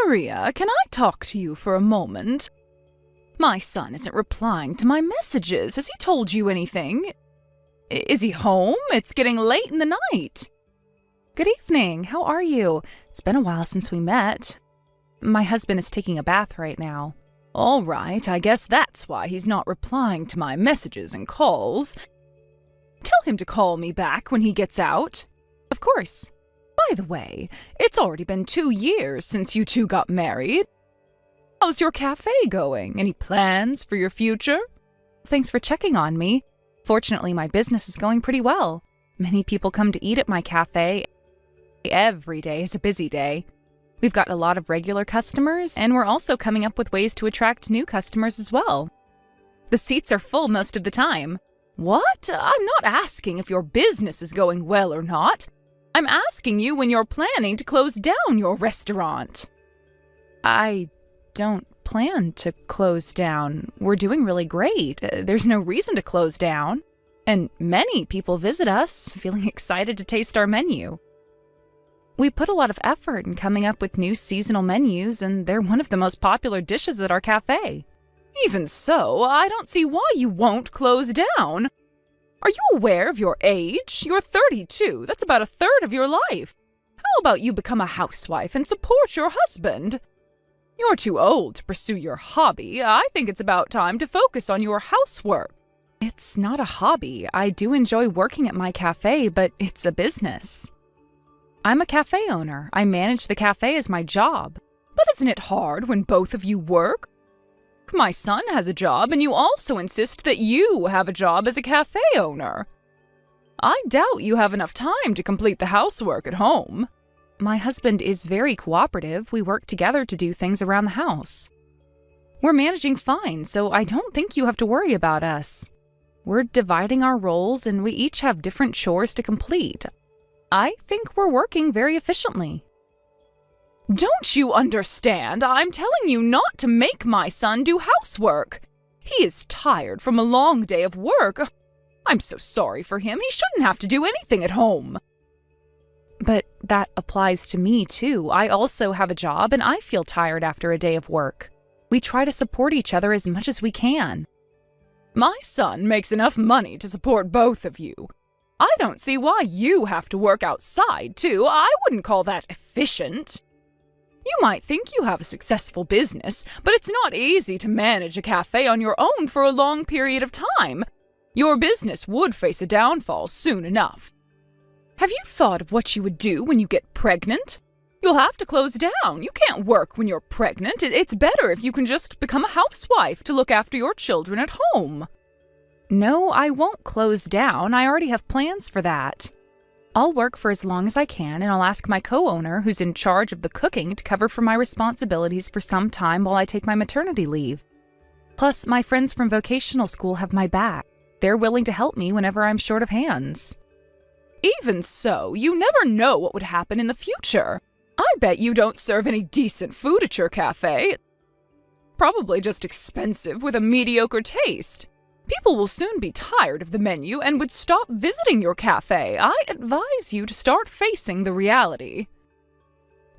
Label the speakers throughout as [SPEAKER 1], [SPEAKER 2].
[SPEAKER 1] Maria, can I talk to you for a moment? My son isn't replying to my messages. Has he told you anything? Is he home? It's getting late in the night.
[SPEAKER 2] Good evening. How are you? It's been a while since we met. My husband is taking a bath right now.
[SPEAKER 1] All right, I guess that's why he's not replying to my messages and calls. Tell him to call me back when he gets out.
[SPEAKER 2] Of course.
[SPEAKER 1] By the way, it's already been 2 years since you two got married. How's your cafe going? Any plans for your future?
[SPEAKER 2] Thanks for checking on me. Fortunately, my business is going pretty well. Many people come to eat at my cafe. Every day is a busy day. We've got a lot of regular customers, and we're also coming up with ways to attract new customers as well. The seats are full most of the time.
[SPEAKER 1] What? I'm not asking if your business is going well or not. I'm asking you when you're planning to close down your restaurant.
[SPEAKER 2] I don't plan to close down. We're doing really great. There's no reason to close down. And many people visit us, feeling excited to taste our menu. We put a lot of effort in coming up with new seasonal menus, and they're one of the most popular dishes at our cafe.
[SPEAKER 1] Even so, I don't see why you won't close down. Are you aware of your age? You're 32. That's about a third of your life. How about you become a housewife and support your husband? You're too old to pursue your hobby. I think it's about time to focus on your housework.
[SPEAKER 2] It's not a hobby. I do enjoy working at my cafe, but it's a business. I'm a cafe owner. I manage the cafe as my job.
[SPEAKER 1] But isn't it hard when both of you work? My son has a job, and you also insist that you have a job as a cafe owner. I doubt you have enough time to complete the housework at home.
[SPEAKER 2] My husband is very cooperative. We work together to do things around the house. We're managing fine, so I don't think you have to worry about us. We're dividing our roles, and we each have different chores to complete. I think we're working very efficiently.
[SPEAKER 1] Don't you understand? I'm telling you not to make my son do housework. He is tired from a long day of work. I'm so sorry for him. He shouldn't have to do anything at home.
[SPEAKER 2] But that applies to me, too. I also have a job, and I feel tired after a day of work. We try to support each other as much as we can.
[SPEAKER 1] My son makes enough money to support both of you. I don't see why you have to work outside, too. I wouldn't call that efficient. You might think you have a successful business, but it's not easy to manage a cafe on your own for a long period of time. Your business would face a downfall soon enough. Have you thought of what you would do when you get pregnant? You'll have to close down. You can't work when you're pregnant. It's better if you can just become a housewife to look after your children at home.
[SPEAKER 2] No, I won't close down. I already have plans for that. I'll work for as long as I can, and I'll ask my co-owner, who's in charge of the cooking, to cover for my responsibilities for some time while I take my maternity leave. Plus, my friends from vocational school have my back. They're willing to help me whenever I'm short of hands.
[SPEAKER 1] Even so, you never know what would happen in the future. I bet you don't serve any decent food at your cafe. Probably just expensive with a mediocre taste. People will soon be tired of the menu and would stop visiting your cafe. I advise you to start facing the reality.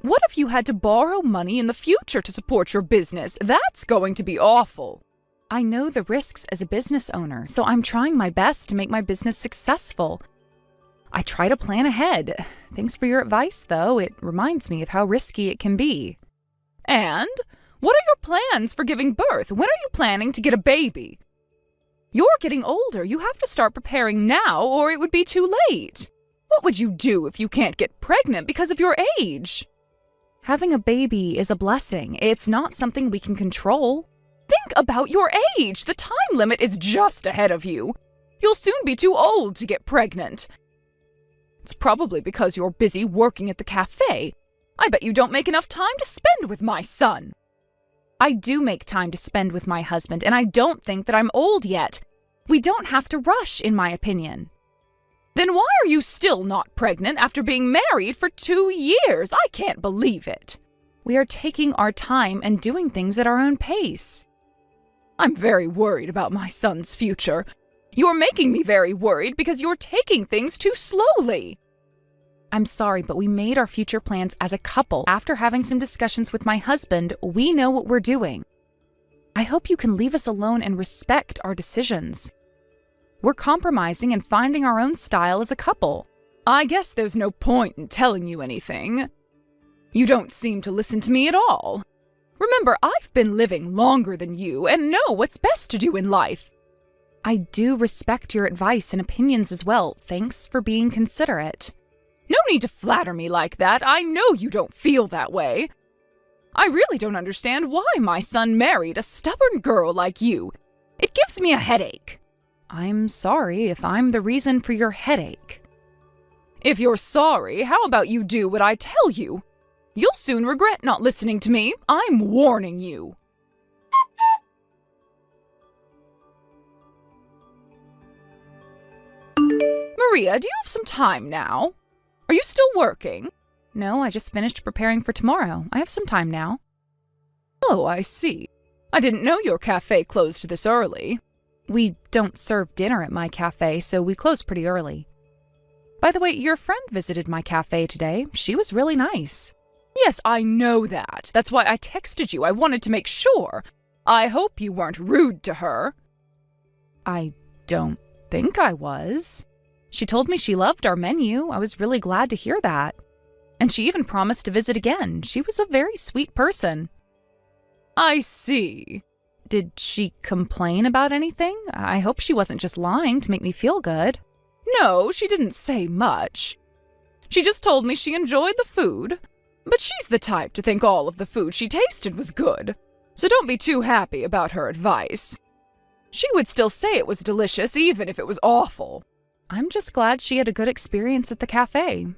[SPEAKER 1] What if you had to borrow money in the future to support your business? That's going to be awful.
[SPEAKER 2] I know the risks as a business owner, so I'm trying my best to make my business successful. I try to plan ahead. Thanks for your advice, though. It reminds me of how risky it can be.
[SPEAKER 1] And? What are your plans for giving birth? When are you planning to get a baby? You're getting older. You have to start preparing now, or it would be too late. What would you do if you can't get pregnant because of your age?
[SPEAKER 2] Having a baby is a blessing. It's not something we can control.
[SPEAKER 1] Think about your age. The time limit is just ahead of you. You'll soon be too old to get pregnant. It's probably because you're busy working at the cafe. I bet you don't make enough time to spend with my son.
[SPEAKER 2] I do make time to spend with my husband, and I don't think that I'm old yet. We don't have to rush, in my opinion.
[SPEAKER 1] Then why are you still not pregnant after being married for 2 years? I can't believe it.
[SPEAKER 2] We are taking our time and doing things at our own pace.
[SPEAKER 1] I'm very worried about my son's future. You're making me very worried because you're taking things too slowly.
[SPEAKER 2] I'm sorry, but we made our future plans as a couple. After having some discussions with my husband, we know what we're doing. I hope you can leave us alone and respect our decisions. We're compromising and finding our own style as a couple.
[SPEAKER 1] I guess there's no point in telling you anything. You don't seem to listen to me at all. Remember, I've been living longer than you and know what's best to do in life.
[SPEAKER 2] I do respect your advice and opinions as well. Thanks for being considerate.
[SPEAKER 1] No need to flatter me like that. I know you don't feel that way. I really don't understand why my son married a stubborn girl like you. It gives me a headache.
[SPEAKER 2] I'm sorry if I'm the reason for your headache.
[SPEAKER 1] If you're sorry, how about you do what I tell you? You'll soon regret not listening to me. I'm warning you. Maria, do you have some time now? Are you still working?
[SPEAKER 2] No, I just finished preparing for tomorrow. I have some time now.
[SPEAKER 1] Oh, I see. I didn't know your cafe closed this early.
[SPEAKER 2] We don't serve dinner at my cafe, so we close pretty early. By the way, your friend visited my cafe today. She was really nice.
[SPEAKER 1] Yes, I know that. That's why I texted you. I wanted to make sure. I hope you weren't rude to her.
[SPEAKER 2] I don't think I was. She told me she loved our menu. I was really glad to hear that. And she even promised to visit again. She was a very sweet person.
[SPEAKER 1] I see.
[SPEAKER 2] Did she complain about anything? I hope she wasn't just lying to make me feel good.
[SPEAKER 1] No, she didn't say much. She just told me she enjoyed the food. But she's the type to think all of the food she tasted was good. So don't be too happy about her advice. She would still say it was delicious even if it was awful.
[SPEAKER 2] I'm just glad she had a good experience at the cafe.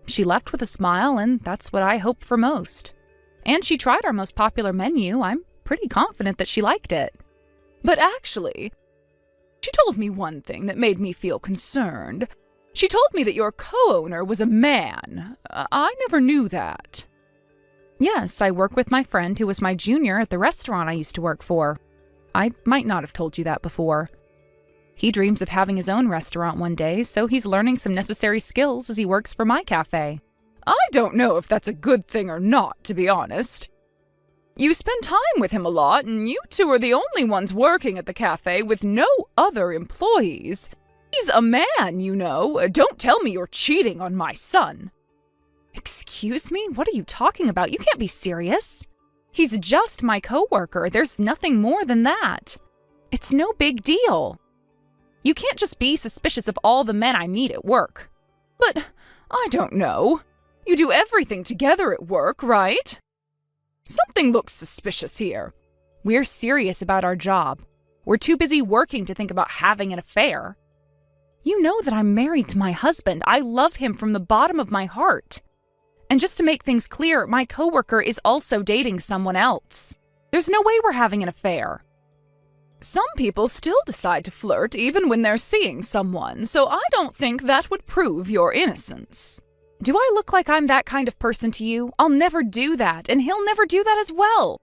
[SPEAKER 2] She left with a smile, and that's what I hope for most. And she tried our most popular menu. I'm pretty confident that she liked it.
[SPEAKER 1] But actually, she told me one thing that made me feel concerned. She told me that your co-owner was a man. I never knew that.
[SPEAKER 2] Yes, I work with my friend who was my junior at the restaurant I used to work for. I might not have told you that before. He dreams of having his own restaurant one day, so he's learning some necessary skills as he works for my cafe.
[SPEAKER 1] I don't know if that's a good thing or not, to be honest. You spend time with him a lot, and you two are the only ones working at the cafe with no other employees. He's a man, you know. Don't tell me you're cheating on my son.
[SPEAKER 2] Excuse me? What are you talking about? You can't be serious. He's just my coworker. There's nothing more than that. It's no big deal. You can't just be suspicious of all the men I meet at work.
[SPEAKER 1] But I don't know. You do everything together at work, right? Something looks suspicious here.
[SPEAKER 2] We're serious about our job. We're too busy working to think about having an affair. You know that I'm married to my husband. I love him from the bottom of my heart. And just to make things clear, my coworker is also dating someone else. There's no way we're having an affair.
[SPEAKER 1] Some people still decide to flirt even when they're seeing someone, so I don't think that would prove your innocence.
[SPEAKER 2] Do I look like I'm that kind of person to you? I'll never do that, and he'll never do that as well.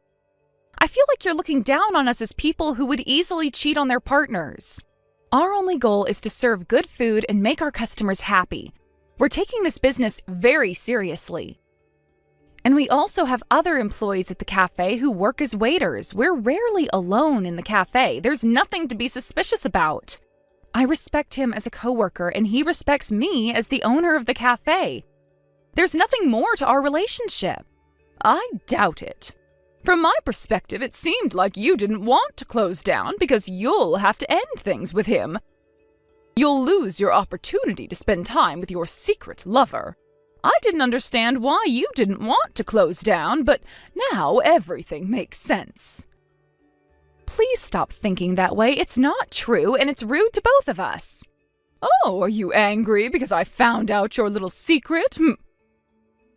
[SPEAKER 2] I feel like you're looking down on us as people who would easily cheat on their partners. Our only goal is to serve good food and make our customers happy. We're taking this business very seriously. And we also have other employees at the cafe who work as waiters. We're rarely alone in the cafe. There's nothing to be suspicious about. I respect him as a coworker, and he respects me as the owner of the cafe. There's nothing more to our relationship.
[SPEAKER 1] I doubt it. From my perspective, it seemed like you didn't want to close down because you'll have to end things with him. You'll lose your opportunity to spend time with your secret lover. I didn't understand why you didn't want to close down, but now everything makes sense.
[SPEAKER 2] Please stop thinking that way. It's not true, and it's rude to both of us.
[SPEAKER 1] Oh, are you angry because I found out your little secret?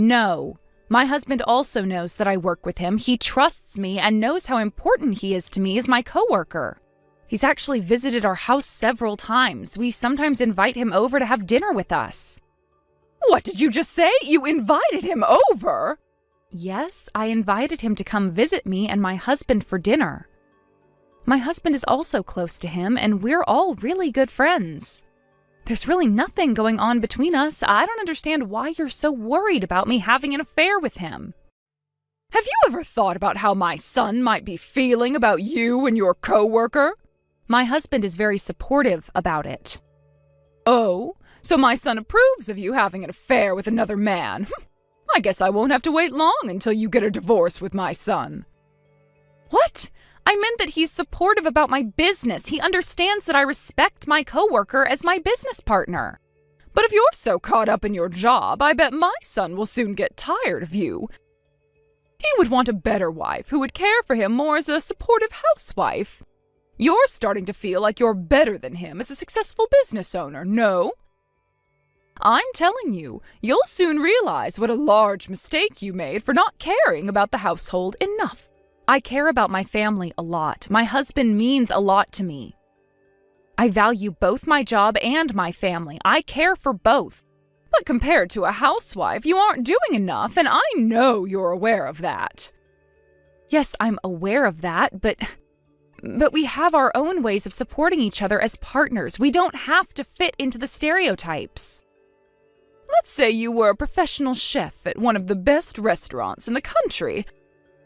[SPEAKER 2] No. My husband also knows that I work with him. He trusts me and knows how important he is to me as my coworker. He's actually visited our house several times. We sometimes invite him over to have dinner with us.
[SPEAKER 1] What did you just say? You invited him over?
[SPEAKER 2] Yes, I invited him to come visit me and my husband for dinner. My husband is also close to him, and we're all really good friends. There's really nothing going on between us. I don't understand why you're so worried about me having an affair with him.
[SPEAKER 1] Have you ever thought about how my son might be feeling about you and your coworker?
[SPEAKER 2] My husband is very supportive about it.
[SPEAKER 1] Oh, so my son approves of you having an affair with another man. I guess I won't have to wait long until you get a divorce with my son.
[SPEAKER 2] What? I meant that he's supportive about my business. He understands that I respect my coworker as my business partner.
[SPEAKER 1] But if you're so caught up in your job, I bet my son will soon get tired of you. He would want a better wife who would care for him more as a supportive housewife. You're starting to feel like you're better than him as a successful business owner, no? I'm telling you, you'll soon realize what a large mistake you made for not caring about the household enough.
[SPEAKER 2] I care about my family a lot. My husband means a lot to me. I value both my job and my family. I care for both.
[SPEAKER 1] But compared to a housewife, you aren't doing enough, and I know you're aware of that.
[SPEAKER 2] Yes, I'm aware of that, but we have our own ways of supporting each other as partners. We don't have to fit into the stereotypes.
[SPEAKER 1] Let's say you were a professional chef at one of the best restaurants in the country.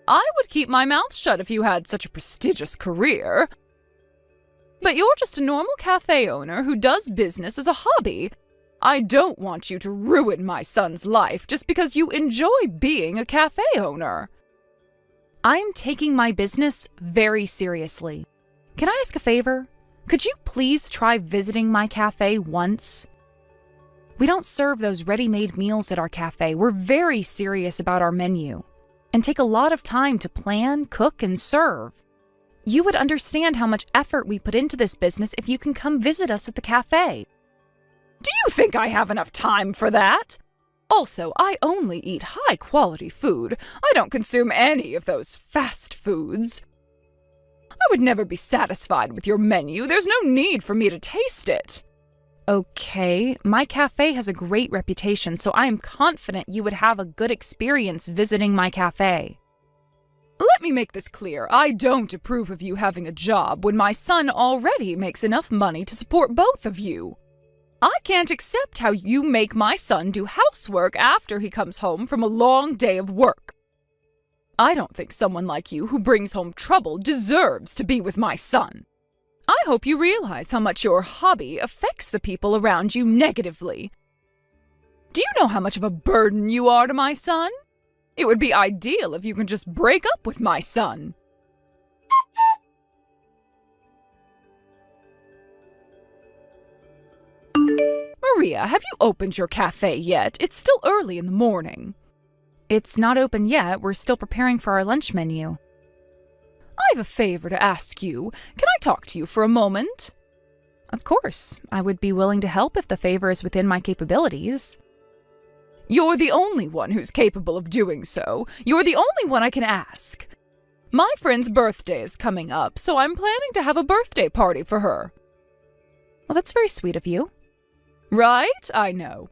[SPEAKER 1] I would keep my mouth shut if you had such a prestigious career. But you're just a normal cafe owner who does business as a hobby. I don't want you to ruin my son's life just because you enjoy being a cafe owner.
[SPEAKER 2] I'm taking my business very seriously. Can I ask a favor? Could you please try visiting my cafe once? We don't serve those ready-made meals at our cafe. We're very serious about our menu and take a lot of time to plan, cook, and serve. You would understand how much effort we put into this business if you can come visit us at the cafe.
[SPEAKER 1] Do you think I have enough time for that? Also, I only eat high-quality food. I don't consume any of those fast foods. I would never be satisfied with your menu. There's no need for me to taste it.
[SPEAKER 2] Okay, my cafe has a great reputation, so I am confident you would have a good experience visiting my cafe.
[SPEAKER 1] Let me make this clear. I don't approve of you having a job when my son already makes enough money to support both of you. I can't accept how you make my son do housework after he comes home from a long day of work. I don't think someone like you who brings home trouble deserves to be with my son. I hope you realize how much your hobby affects the people around you negatively. Do you know how much of a burden you are to my son? It would be ideal if you could just break up with my son. Maria, have you opened your cafe yet? It's still early in the morning.
[SPEAKER 2] It's not open yet. We're still preparing for our lunch menu.
[SPEAKER 1] I have a favor to ask you. Can I talk to you for a moment?
[SPEAKER 2] Of course. I would be willing to help if the favor is within my capabilities.
[SPEAKER 1] You're the only one who's capable of doing so. You're the only one I can ask. My friend's birthday is coming up, so I'm planning to have a birthday party for her.
[SPEAKER 2] Well, that's very sweet of you.
[SPEAKER 1] Right? I know.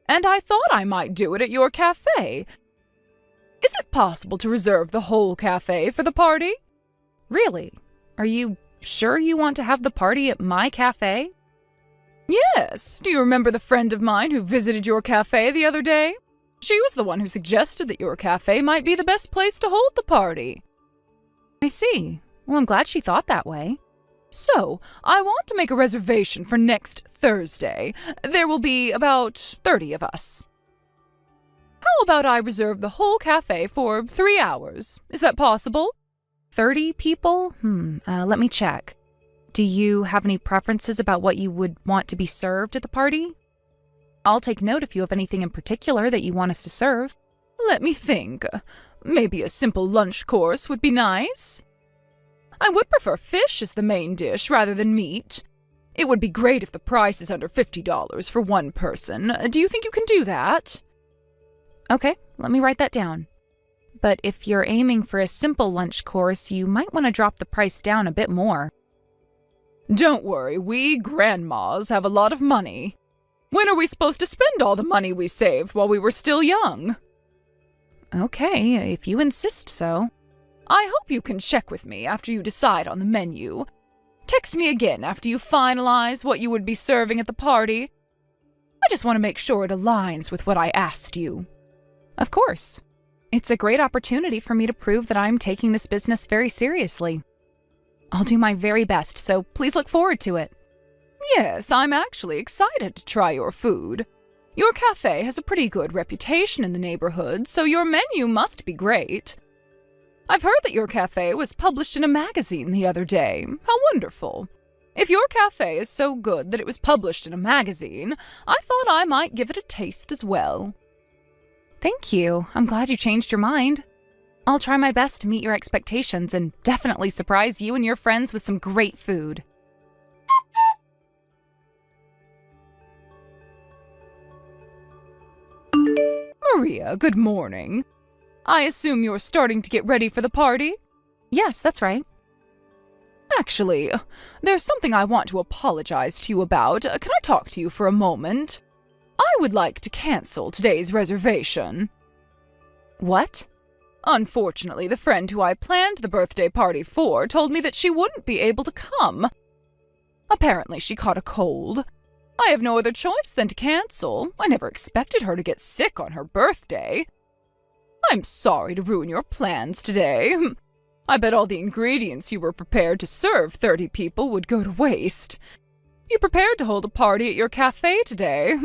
[SPEAKER 1] And I thought I might do it at your cafe. Is it possible to reserve the whole cafe for the party?
[SPEAKER 2] Really? Are you sure you want to have the party at my cafe?
[SPEAKER 1] Yes. Do you remember the friend of mine who visited your cafe the other day? She was the one who suggested that your cafe might be the best place to hold the party.
[SPEAKER 2] I see. Well, I'm glad she thought that way.
[SPEAKER 1] So, I want to make a reservation for next Thursday. There will be about 30 of us. How about I reserve the whole cafe for 3 hours? Is that possible?
[SPEAKER 2] 30 people? Let me check. Do you have any preferences about what you would want to be served at the party? I'll take note if you have anything in particular that you want us to serve.
[SPEAKER 1] Let me think. Maybe a simple lunch course would be nice. I would prefer fish as the main dish rather than meat. It would be great if the price is under $50 for one person. Do you think you can do that?
[SPEAKER 2] Okay, let me write that down. But if you're aiming for a simple lunch course, you might want to drop the price down a bit more.
[SPEAKER 1] Don't worry, we grandmas have a lot of money. When are we supposed to spend all the money we saved while we were still young?
[SPEAKER 2] Okay, if you insist so.
[SPEAKER 1] I hope you can check with me after you decide on the menu. Text me again after you finalize what you would be serving at the party. just want to make sure it aligns with what I asked you.
[SPEAKER 2] Of course. It's a great opportunity for me to prove that I'm taking this business very seriously. I'll do my very best, so please look forward to it.
[SPEAKER 1] Yes, I'm actually excited to try your food. Your cafe has a pretty good reputation in the neighborhood, so your menu must be great. I've heard that your cafe was published in a magazine the other day. How wonderful. If your cafe is so good that it was published in a magazine, I thought I might give it a taste as well.
[SPEAKER 2] Thank you. I'm glad you changed your mind. I'll try my best to meet your expectations and definitely surprise you and your friends with some great food.
[SPEAKER 1] Maria, good morning. I assume you're starting to get ready for the party?
[SPEAKER 2] Yes, that's right.
[SPEAKER 1] Actually, there's something I want to apologize to you about. Can I talk to you for a moment? I would like to cancel today's reservation.
[SPEAKER 2] What?
[SPEAKER 1] Unfortunately, the friend who I planned the birthday party for told me that she wouldn't be able to come. Apparently, she caught a cold. I have no other choice than to cancel. I never expected her to get sick on her birthday. I'm sorry to ruin your plans today. I bet all the ingredients you were prepared to serve 30 people would go to waste. You prepared to hold a party at your cafe today.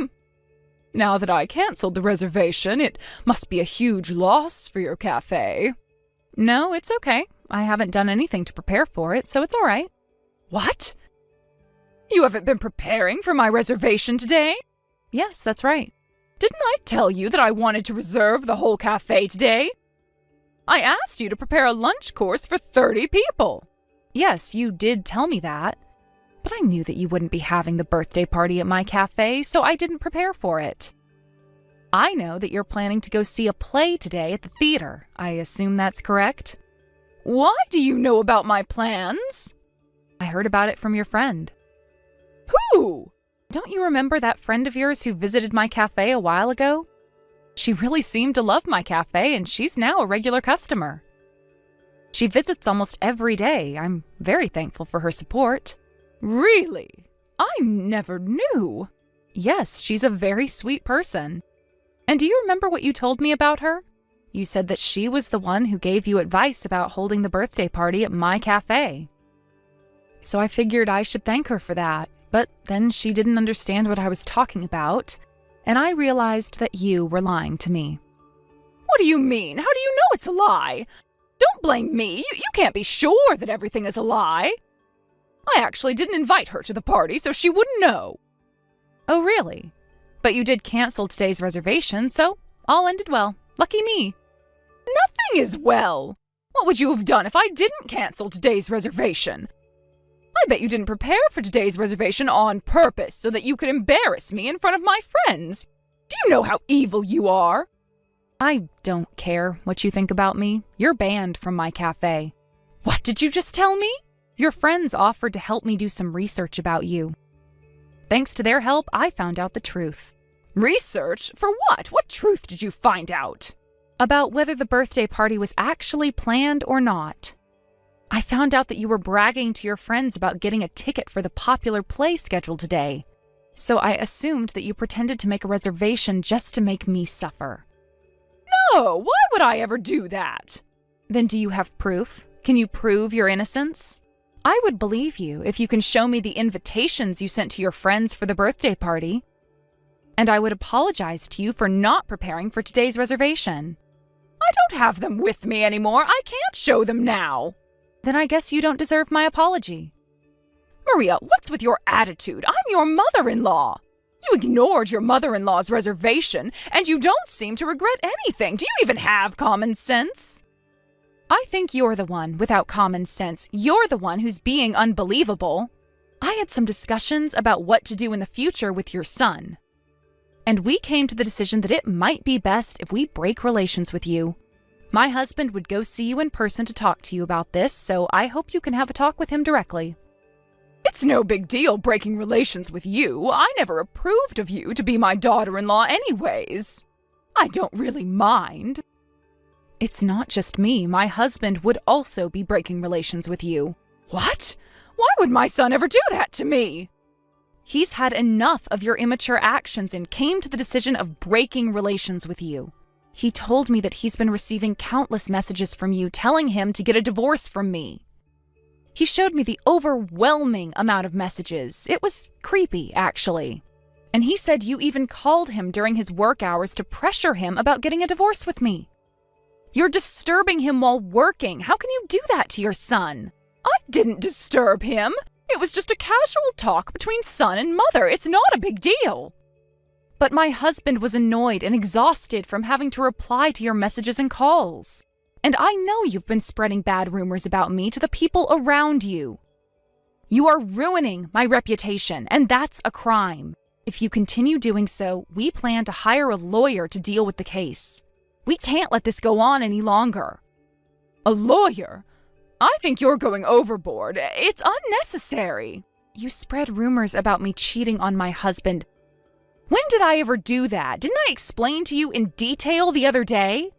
[SPEAKER 1] Now that I canceled the reservation, it must be a huge loss for your cafe.
[SPEAKER 2] No, it's okay. I haven't done anything to prepare for it, so it's all right.
[SPEAKER 1] What? You haven't been preparing for my reservation today?
[SPEAKER 2] Yes, that's right.
[SPEAKER 1] Didn't I tell you that I wanted to reserve the whole cafe today? I asked you to prepare a lunch course for 30 people.
[SPEAKER 2] Yes, you did tell me that. But I knew that you wouldn't be having the birthday party at my cafe, so I didn't prepare for it. I know that you're planning to go see a play today at the theater. I assume that's correct?
[SPEAKER 1] Why do you know about my plans?
[SPEAKER 2] I heard about it from your friend.
[SPEAKER 1] Who?
[SPEAKER 2] Don't you remember that friend of yours who visited my cafe a while ago? She really seemed to love my cafe, and she's now a regular customer. She visits almost every day. I'm very thankful for her support.
[SPEAKER 1] Really? I never knew.
[SPEAKER 2] Yes, she's a very sweet person. And do you remember what you told me about her? You said that she was the one who gave you advice about holding the birthday party at my cafe. So I figured I should thank her for that, but then she didn't understand what I was talking about, and I realized that you were lying to me.
[SPEAKER 1] What do you mean? How do you know it's a lie? Don't blame me. You can't be sure that everything is a lie. I actually didn't invite her to the party, so she wouldn't know.
[SPEAKER 2] Oh, really? But you did cancel today's reservation, so all ended well. Lucky me.
[SPEAKER 1] Nothing is well. What would you have done if I didn't cancel today's reservation? I bet you didn't prepare for today's reservation on purpose so that you could embarrass me in front of my friends. Do you know how evil you are?
[SPEAKER 2] I don't care what you think about me. You're banned from my cafe.
[SPEAKER 1] What did you just tell me?
[SPEAKER 2] Your friends offered to help me do some research about you. Thanks to their help, I found out the truth.
[SPEAKER 1] Research? For what? What truth did you find out?
[SPEAKER 2] About whether the birthday party was actually planned or not. I found out that you were bragging to your friends about getting a ticket for the popular play scheduled today. So I assumed that you pretended to make a reservation just to make me suffer.
[SPEAKER 1] No, why would I ever do that?
[SPEAKER 2] Then do you have proof? Can you prove your innocence? I would believe you if you can show me the invitations you sent to your friends for the birthday party. And I would apologize to you for not preparing for today's reservation.
[SPEAKER 1] I don't have them with me anymore. I can't show them now.
[SPEAKER 2] Then I guess you don't deserve my apology.
[SPEAKER 1] Maria, what's with your attitude? I'm your mother-in-law. You ignored your mother-in-law's reservation, and you don't seem to regret anything. Do you even have common sense?
[SPEAKER 2] I think you're the one without common sense. You're the one who's being unbelievable. I had some discussions about what to do in the future with your son. And we came to the decision that it might be best if we break relations with you. My husband would go see you in person to talk to you about this, so I hope you can have a talk with him directly.
[SPEAKER 1] It's no big deal breaking relations with you. I never approved of you to be my daughter-in-law anyways. I don't really mind.
[SPEAKER 2] It's not just me. My husband would also be breaking relations with you.
[SPEAKER 1] What? Why would my son ever do that to me?
[SPEAKER 2] He's had enough of your immature actions and came to the decision of breaking relations with you. He told me that he's been receiving countless messages from you telling him to get a divorce from me. He showed me the overwhelming amount of messages. It was creepy, actually. And he said you even called him during his work hours to pressure him about getting a divorce with me. You're disturbing him while working. How can you do that to your son?
[SPEAKER 1] I didn't disturb him. It was just a casual talk between son and mother. It's not a big deal.
[SPEAKER 2] But my husband was annoyed and exhausted from having to reply to your messages and calls. And I know you've been spreading bad rumors about me to the people around you. You are ruining my reputation, and that's a crime. If you continue doing so, we plan to hire a lawyer to deal with the case. We can't let this go on any longer.
[SPEAKER 1] A lawyer? I think you're going overboard. It's unnecessary.
[SPEAKER 2] You spread rumors about me cheating on my husband. When did I ever do that? Didn't I explain to you in detail the other day?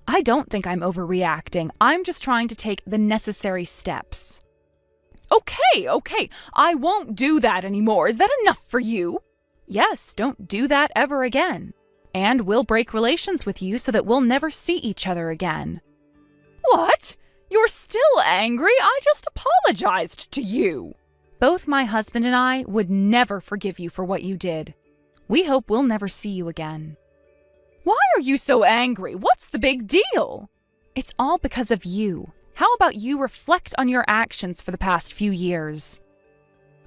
[SPEAKER 2] I don't think I'm overreacting. I'm just trying to take the necessary steps.
[SPEAKER 1] Okay. I won't do that anymore. Is that enough for you?
[SPEAKER 2] Yes, don't do that ever again. And we'll break relations with you so that we'll never see each other again.
[SPEAKER 1] What? You're still angry? I just apologized to you.
[SPEAKER 2] Both my husband and I would never forgive you for what you did. We hope we'll never see you again.
[SPEAKER 1] Why are you so angry? What's the big deal?
[SPEAKER 2] It's all because of you. How about you reflect on your actions for the past few years?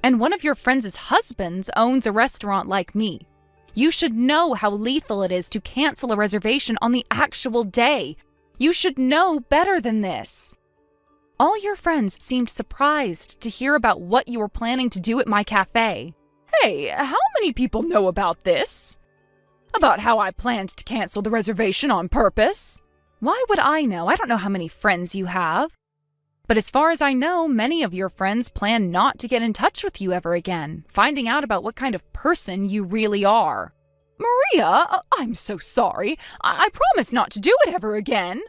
[SPEAKER 2] And one of your friends' husbands owns a restaurant like me. You should know how lethal it is to cancel a reservation on the actual day. You should know better than this. All your friends seemed surprised to hear about what you were planning to do at my cafe.
[SPEAKER 1] Hey, how many people know about this? About how I planned to cancel the reservation on purpose?
[SPEAKER 2] Why would I know? I don't know how many friends you have. But as far as I know, many of your friends plan not to get in touch with you ever again, finding out about what kind of person you really are.
[SPEAKER 1] Maria, I'm so sorry. I promise not to do it ever again.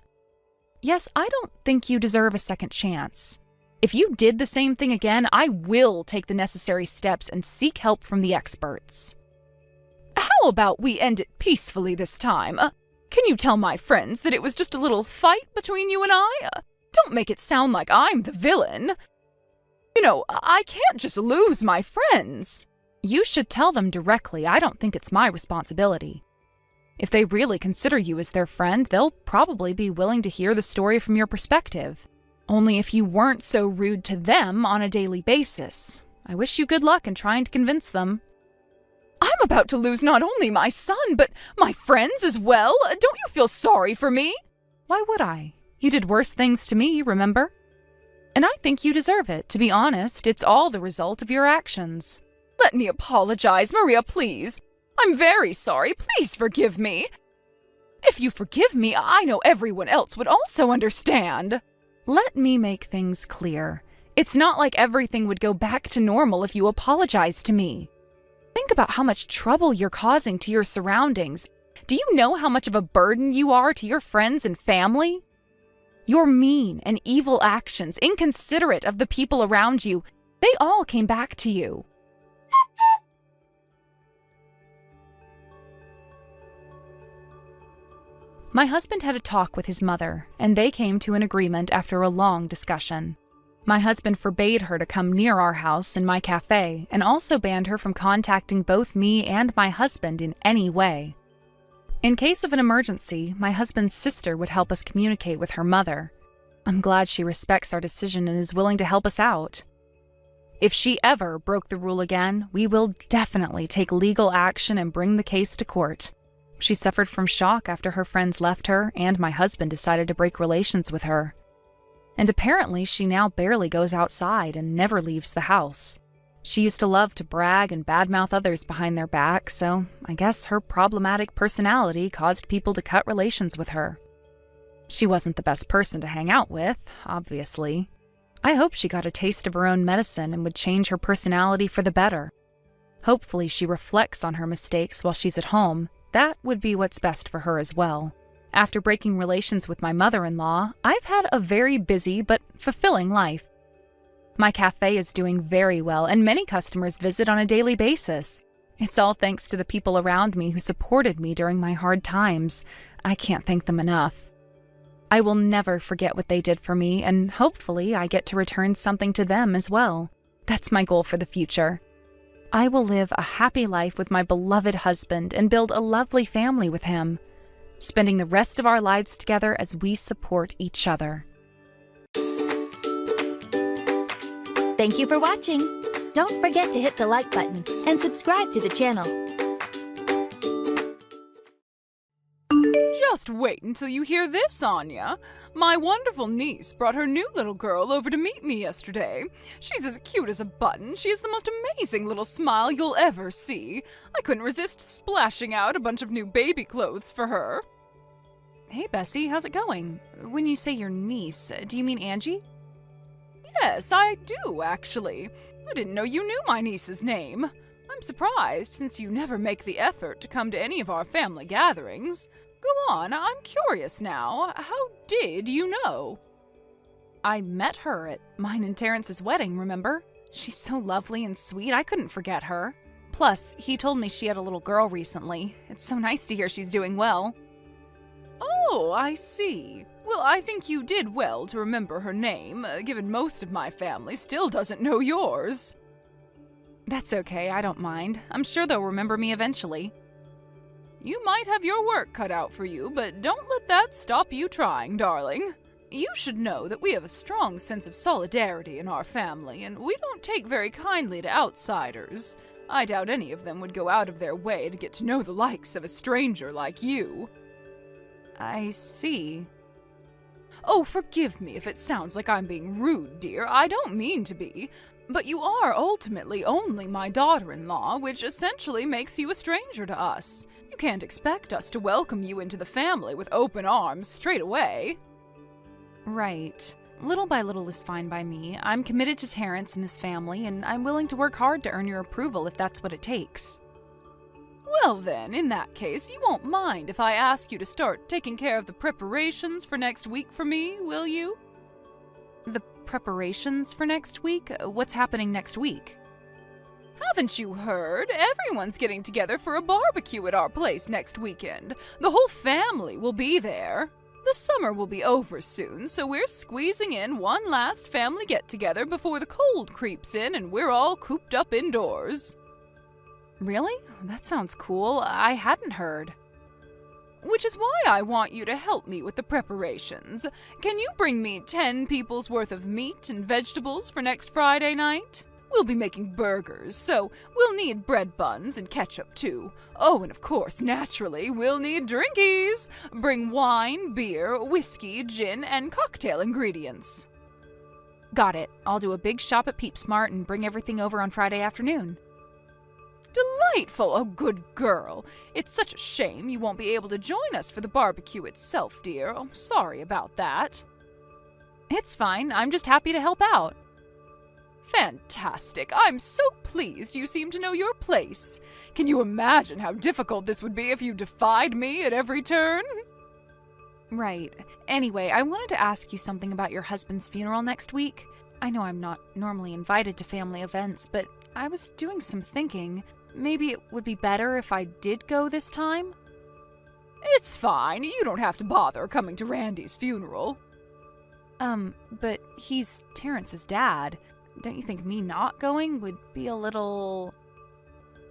[SPEAKER 2] Yes, I don't think you deserve a second chance. If you did the same thing again, I will take the necessary steps and seek help from the experts.
[SPEAKER 1] How about we end it peacefully this time? Can you tell my friends that it was just a little fight between you and I? Don't make it sound like I'm the villain. You know, I can't just lose my friends.
[SPEAKER 2] You should tell them directly. I don't think it's my responsibility. If they really consider you as their friend, they'll probably be willing to hear the story from your perspective. Only if you weren't so rude to them on a daily basis. I wish you good luck in trying to convince them.
[SPEAKER 1] I'm about to lose not only my son, but my friends as well. Don't you feel sorry for me?
[SPEAKER 2] Why would I? You did worse things to me, remember? And I think you deserve it. To be honest, it's all the result of your actions.
[SPEAKER 1] Let me apologize, Maria, please. I'm very sorry. Please forgive me. If you forgive me, I know everyone else would also understand.
[SPEAKER 2] Let me make things clear. It's not like everything would go back to normal if you apologize to me. Think about how much trouble you're causing to your surroundings. Do you know how much of a burden you are to your friends and family? Your mean and evil actions, inconsiderate of the people around you, they all came back to you. My husband had a talk with his mother, and they came to an agreement after a long discussion. My husband forbade her to come near our house and my cafe, and also banned her from contacting both me and my husband in any way. In case of an emergency, my husband's sister would help us communicate with her mother. I'm glad she respects our decision and is willing to help us out. If she ever broke the rule again, we will definitely take legal action and bring the case to court. She suffered from shock after her friends left her, and my husband decided to break relations with her. And apparently she now barely goes outside and never leaves the house. She used to love to brag and badmouth others behind their back, so I guess her problematic personality caused people to cut relations with her. She wasn't the best person to hang out with, obviously. I hope she got a taste of her own medicine and would change her personality for the better. Hopefully she reflects on her mistakes while she's at home. That would be what's best for her as well. After breaking relations with my mother-in-law, I've had a very busy but fulfilling life. My cafe is doing very well, and many customers visit on a daily basis. It's all thanks to the people around me who supported me during my hard times. I can't thank them enough. I will never forget what they did for me, and hopefully I get to return something to them as well. That's my goal for the future. I will live a happy life with my beloved husband and build a lovely family with him, spending the rest of our lives together as we support each other.
[SPEAKER 3] Thank you for watching. Don't forget to hit the like button and subscribe to the channel.
[SPEAKER 1] Just wait until you hear this, Anya. My wonderful niece brought her new little girl over to meet me yesterday. She's as cute as a button. She has the most amazing little smile you'll ever see. I couldn't resist splashing out a bunch of new baby clothes for her.
[SPEAKER 2] Hey, Bessie, how's it going? When you say your niece, do you mean Angie?
[SPEAKER 1] Yes, I do, actually. I didn't know you knew my niece's name. I'm surprised, since you never make the effort to come to any of our family gatherings. Go on, I'm curious now. How did you know?
[SPEAKER 2] I met her at mine and Terrence's wedding, remember? She's so lovely and sweet, I couldn't forget her. Plus, he told me she had a little girl recently. It's so nice to hear she's doing well.
[SPEAKER 1] Oh, I see. Well, I think you did well to remember her name, given most of my family still doesn't know yours.
[SPEAKER 2] That's okay, I don't mind. I'm sure they'll remember me eventually.
[SPEAKER 1] You might have your work cut out for you, but don't let that stop you trying, darling. You should know that we have a strong sense of solidarity in our family, and we don't take very kindly to outsiders. I doubt any of them would go out of their way to get to know the likes of a stranger like you.
[SPEAKER 2] I see.
[SPEAKER 1] Oh, forgive me if it sounds like I'm being rude, dear. I don't mean to be. But you are ultimately only my daughter-in-law, which essentially makes you a stranger to us. You can't expect us to welcome you into the family with open arms straight away.
[SPEAKER 2] Right. Little by little is fine by me. I'm committed to Terrence and this family, and I'm willing to work hard to earn your approval if that's what it takes.
[SPEAKER 1] Well then, in that case, you won't mind if I ask you to start taking care of the preparations for next week for me, will you?
[SPEAKER 2] The preparations for next week? What's happening next week?
[SPEAKER 1] Haven't you heard? Everyone's getting together for a barbecue at our place next weekend. The whole family will be there. The summer will be over soon, so we're squeezing in one last family get-together before the cold creeps in and we're all cooped up indoors.
[SPEAKER 2] Really? That sounds cool. I hadn't heard.
[SPEAKER 1] Which is why I want you to help me with the preparations. Can you bring me 10 people's worth of meat and vegetables for next Friday night? We'll be making burgers, so we'll need bread buns and ketchup too. Oh, and of course, naturally, we'll need drinkies. Bring wine, beer, whiskey, gin, and cocktail ingredients.
[SPEAKER 2] Got it. I'll do a big shop at PeepSmart and bring everything over on Friday afternoon.
[SPEAKER 1] Delightful, oh good girl. It's such a shame you won't be able to join us for the barbecue itself, dear. Oh, sorry about that.
[SPEAKER 2] It's fine. I'm just happy to help out.
[SPEAKER 1] Fantastic. I'm so pleased you seem to know your place. Can you imagine how difficult this would be if you defied me at every turn?
[SPEAKER 2] Right. Anyway, I wanted to ask you something about your husband's funeral next week. I know I'm not normally invited to family events, but I was doing some thinking. Maybe it would be better if I did go this time?
[SPEAKER 1] It's fine. You don't have to bother coming to Randy's funeral.
[SPEAKER 2] But he's Terrence's dad. Don't you think me not going would be a little...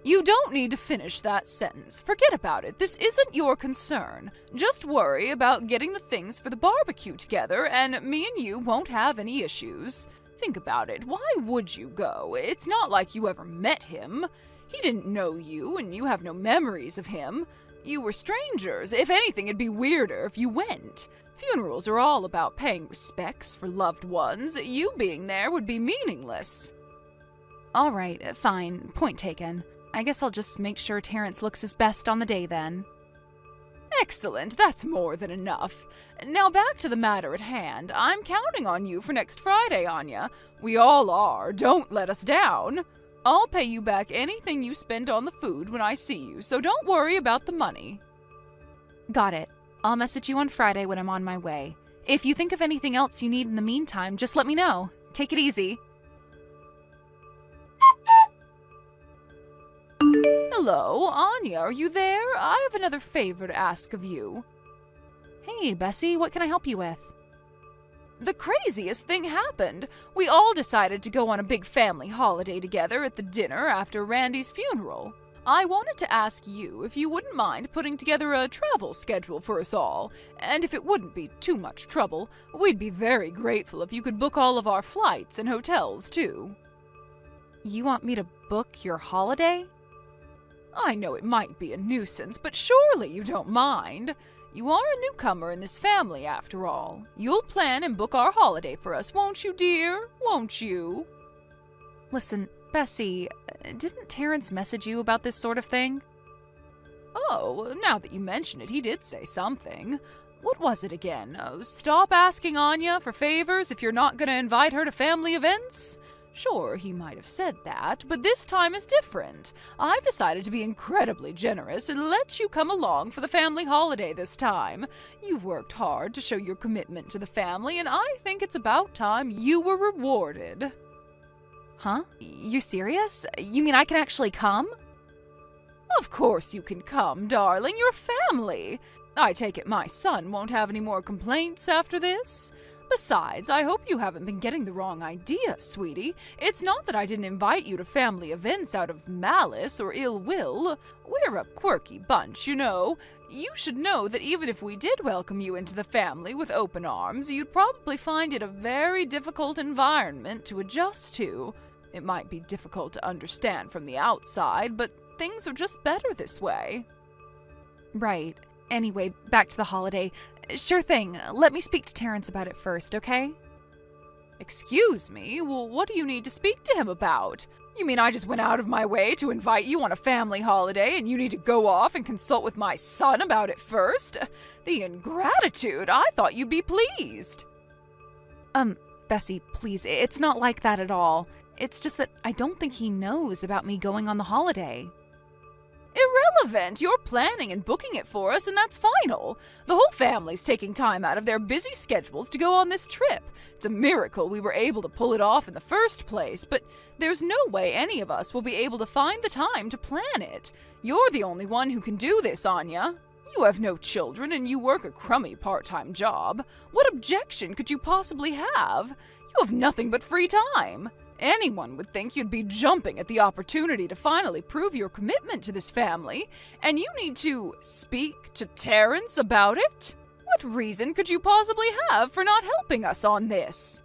[SPEAKER 1] You don't need to finish that sentence. Forget about it. This isn't your concern. Just worry about getting the things for the barbecue together, and me and you won't have any issues. Think about it. Why would you go? It's not like you ever met him. He didn't know you, and you have no memories of him. You were strangers. If anything, it'd be weirder if you went. Funerals are all about paying respects for loved ones. You being there would be meaningless.
[SPEAKER 2] All right, fine. Point taken. I guess I'll just make sure Terrence looks his best on the day then.
[SPEAKER 1] Excellent. That's more than enough. Now back to the matter at hand. I'm counting on you for next Friday, Anya. We all are. Don't let us down. I'll pay you back anything you spend on the food when I see you, so don't worry about the money.
[SPEAKER 2] Got it. I'll message you on Friday when I'm on my way. If you think of anything else you need in the meantime, just let me know. Take it easy.
[SPEAKER 1] Hello, Anya, are you there? I have another favor to ask of you.
[SPEAKER 2] Hey, Bessie, what can I help you with?
[SPEAKER 1] The craziest thing happened. We all decided to go on a big family holiday together at the dinner after Randy's funeral. I wanted to ask you if you wouldn't mind putting together a travel schedule for us all, and if it wouldn't be too much trouble, we'd be very grateful if you could book all of our flights and hotels, too.
[SPEAKER 2] You want me to book your holiday?
[SPEAKER 1] I know it might be a nuisance, but surely you don't mind. You are a newcomer in this family, after all. You'll plan and book our holiday for us, won't you, dear? Won't you?
[SPEAKER 2] Listen, Bessie, didn't Terrence message you about this sort of thing?
[SPEAKER 1] Oh, now that you mention it, he did say something. What was it again? Stop asking Anya for favors if you're not going to invite her to family events? Sure, he might have said that, but this time is different. I've decided to be incredibly generous and let you come along for the family holiday this time. You've worked hard to show your commitment to the family, and I think it's about time you were rewarded.
[SPEAKER 2] Huh? You serious? You mean I can actually come?
[SPEAKER 1] Of course you can come, darling. You're family. I take it my son won't have any more complaints after this? Besides, I hope you haven't been getting the wrong idea, sweetie. It's not that I didn't invite you to family events out of malice or ill will. We're a quirky bunch, you know. You should know that even if we did welcome you into the family with open arms, you'd probably find it a very difficult environment to adjust to. It might be difficult to understand from the outside, but things are just better this way.
[SPEAKER 2] Right. Anyway, back to the holiday. Sure thing. Let me speak to Terrence about it first, okay?
[SPEAKER 1] Excuse me? Well, what do you need to speak to him about? You mean I just went out of my way to invite you on a family holiday and you need to go off and consult with my son about it first? The ingratitude! I thought you'd be pleased.
[SPEAKER 2] Bessie, please, it's not like that at all. It's just that I don't think he knows about me going on the holiday.
[SPEAKER 1] Irrelevant. You're planning and booking it for us, and that's final. The whole family's taking time out of their busy schedules to go on this trip. It's a miracle we were able to pull it off in the first place, but there's no way any of us will be able to find the time to plan it. You're the only one who can do this, Anya. You have no children, and you work a crummy part-time job. What objection could you possibly have? You have nothing but free time. Anyone would think you'd be jumping at the opportunity to finally prove your commitment to this family, and you need to speak to Terrence about it? What reason could you possibly have for not helping us on this?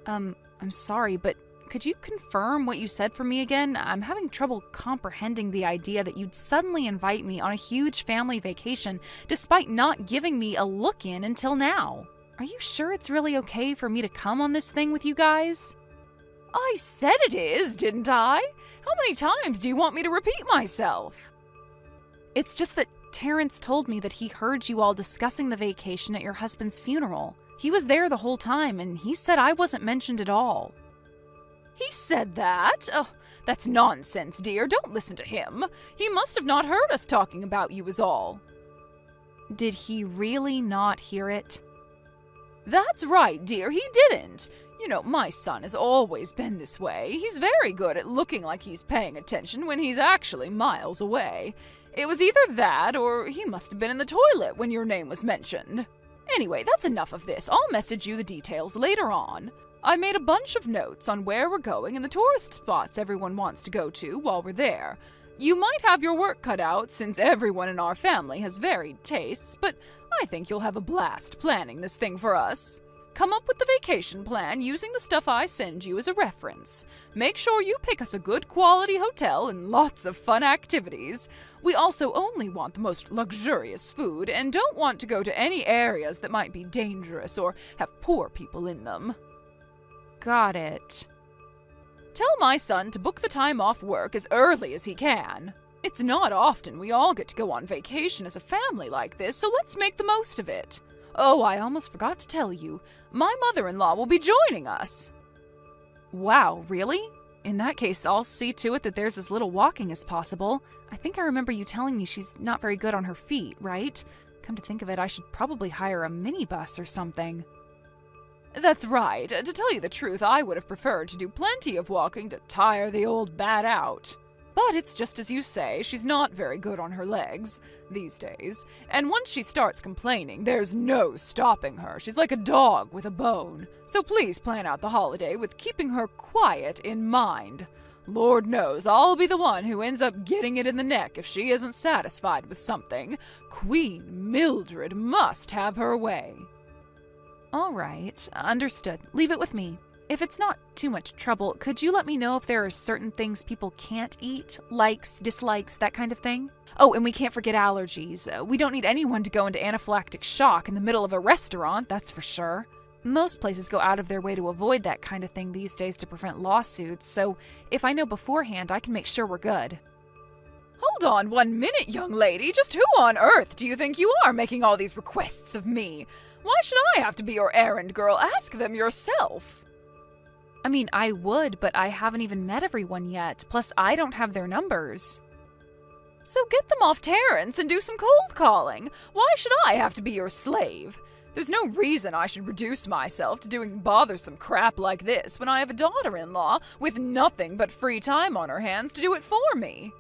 [SPEAKER 2] I'm sorry, but could you confirm what you said for me again? I'm having trouble comprehending the idea that you'd suddenly invite me on a huge family vacation despite not giving me a look-in until now. Are you sure it's really okay for me to come on this thing with you guys?
[SPEAKER 1] I said it is, didn't I? How many times do you want me to repeat myself?
[SPEAKER 2] It's just that Terrence told me that he heard you all discussing the vacation at your husband's funeral. He was there the whole time, and he said I wasn't mentioned at all.
[SPEAKER 1] He said that? Oh, that's nonsense, dear. Don't listen to him. He must have not heard us talking about you is all.
[SPEAKER 2] Did he really not hear it?
[SPEAKER 1] That's right, dear. He didn't. You know, my son has always been this way. He's very good at looking like he's paying attention when he's actually miles away. It was either that, or he must have been in the toilet when your name was mentioned. Anyway, that's enough of this. I'll message you the details later on. I made a bunch of notes on where we're going and the tourist spots everyone wants to go to while we're there. You might have your work cut out since everyone in our family has varied tastes, but I think you'll have a blast planning this thing for us. Come up with the vacation plan using the stuff I send you as a reference. Make sure you pick us a good quality hotel and lots of fun activities. We also only want the most luxurious food and don't want to go to any areas that might be dangerous or have poor people in them.
[SPEAKER 2] Got it.
[SPEAKER 1] Tell my son to book the time off work as early as he can. It's not often we all get to go on vacation as a family like this, so let's make the most of it. Oh, I almost forgot to tell you. My mother-in-law will be joining us.
[SPEAKER 2] Wow, really? In that case, I'll see to it that there's as little walking as possible. I think I remember you telling me she's not very good on her feet, right? Come to think of it, I should probably hire a minibus or something.
[SPEAKER 1] That's right. To tell you the truth, I would have preferred to do plenty of walking to tire the old bat out. But it's just as you say, she's not very good on her legs these days. And once she starts complaining, there's no stopping her. She's like a dog with a bone. So please plan out the holiday with keeping her quiet in mind. Lord knows I'll be the one who ends up getting it in the neck if she isn't satisfied with something. Queen Mildred must have her way.
[SPEAKER 2] All right, understood. Leave it with me. If it's not too much trouble, could you let me know if there are certain things people can't eat? Likes, dislikes, that kind of thing? Oh, and we can't forget allergies. We don't need anyone to go into anaphylactic shock in the middle of a restaurant, that's for sure. Most places go out of their way to avoid that kind of thing these days to prevent lawsuits, so if I know beforehand, I can make sure we're good.
[SPEAKER 1] Hold on 1 minute, young lady. Just who on earth do you think you are making all these requests of me? Why should I have to be your errand girl? Ask them yourself.
[SPEAKER 2] I mean, I would, but I haven't even met everyone yet. Plus, I don't have their numbers.
[SPEAKER 1] So get them off Terrence and do some cold calling. Why should I have to be your slave? There's no reason I should reduce myself to doing bothersome crap like this when I have a daughter-in-law with nothing but free time on her hands to do it for me.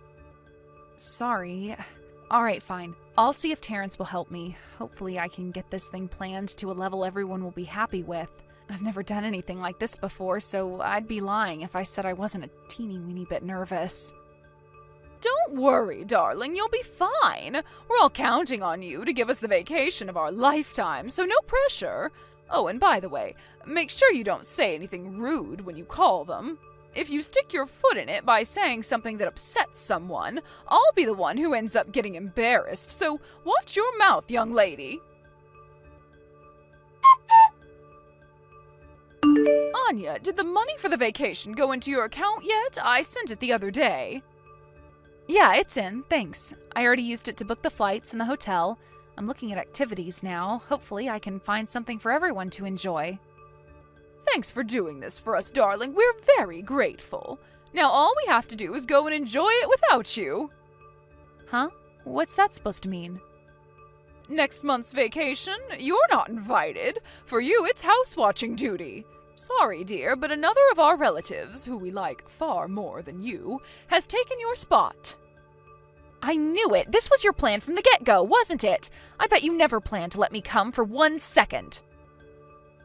[SPEAKER 2] Sorry. All right, fine. I'll see if Terrence will help me. Hopefully I can get this thing planned to a level everyone will be happy with. I've never done anything like this before, so I'd be lying if I said I wasn't a teeny-weeny bit nervous.
[SPEAKER 1] Don't worry, darling, you'll be fine. We're all counting on you to give us the vacation of our lifetime, so no pressure. Oh, and by the way, make sure you don't say anything rude when you call them. If you stick your foot in it by saying something that upsets someone, I'll be the one who ends up getting embarrassed, so watch your mouth, young lady. Anya, did the money for the vacation go into your account yet? I sent it the other day.
[SPEAKER 2] Yeah, it's in, thanks. I already used it to book the flights and the hotel. I'm looking at activities now. Hopefully I can find something for everyone to enjoy.
[SPEAKER 1] Thanks for doing this for us, darling. We're very grateful. Now all we have to do is go and enjoy it without you.
[SPEAKER 2] Huh? What's that supposed to mean?
[SPEAKER 1] Next month's vacation, you're not invited. For you, it's house-watching duty. Sorry, dear, but another of our relatives, who we like far more than you, has taken your spot.
[SPEAKER 2] I knew it! This was your plan from the get-go, wasn't it? I bet you never planned to let me come for 1 second.